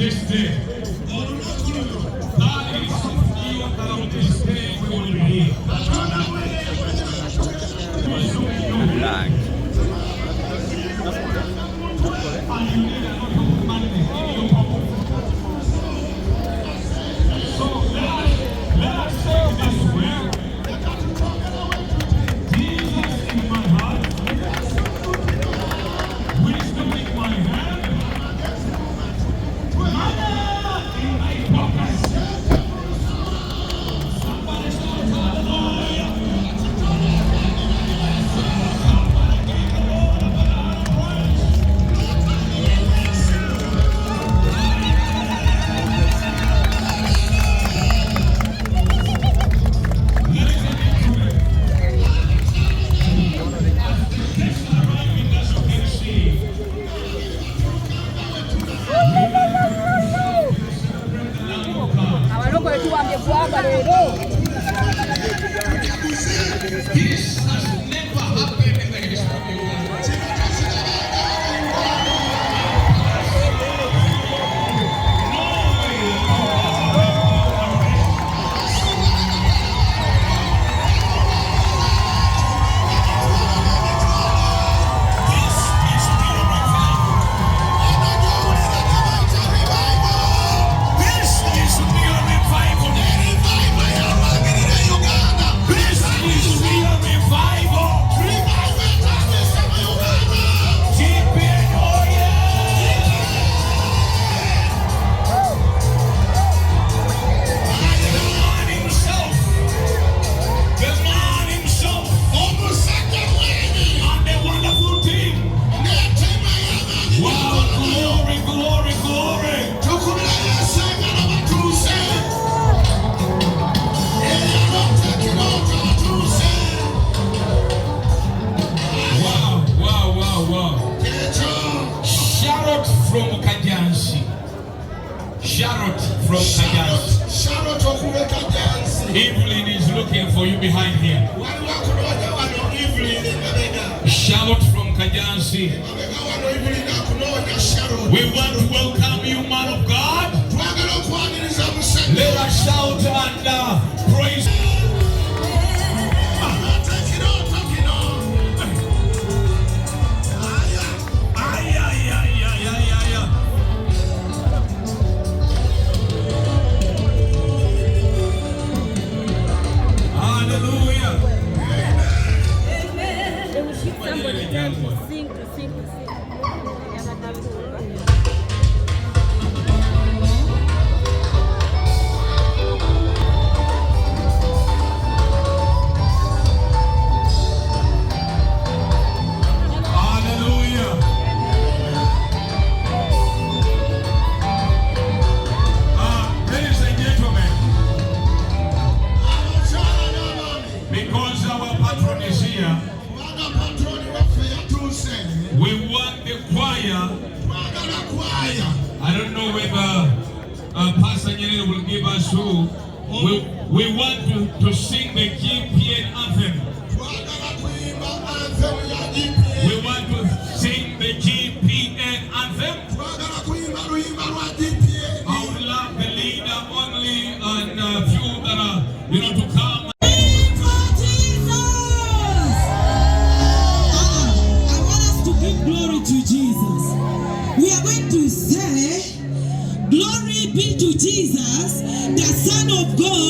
this day. That is you on this day we will be here. Black. So let us say this way. Jesus in my heart, wisdom in my hand, manna in my pocket. Somebody shout hallelujah. Somebody give the Lord a praise. Ladies and gentlemen, let's arrive in as you can see. Abaloko etuwambye gwanga leero. This has never happened in the history of the world. This is real revival. This is real revival. TPN, oh yeah. The man himself, and the wonderful thing. Wow, glory, glory, glory. Wow, wow, wow, wow. Charlotte from Kajansi. Charlotte from Kajansi. Evelyn is looking for you behind here. Charlotte from Kajansi. We want to welcome you, man of God. Let us shout and praise. Ay, ay, ay, ay, ay, ay, ay. Hallelujah. They will shift somebody down to sing, to sing, to sing. Hallelujah. Ladies and gentlemen, because our patron is here, we want the choir. I don't know whether Pastor Nyerere will give us who. We want to sing the GPN anthem. We want to sing the GPN anthem. I would love the leader only and a few that are, to come. I want us to give glory to Jesus. We are going to say, glory be to Jesus, the Son of God.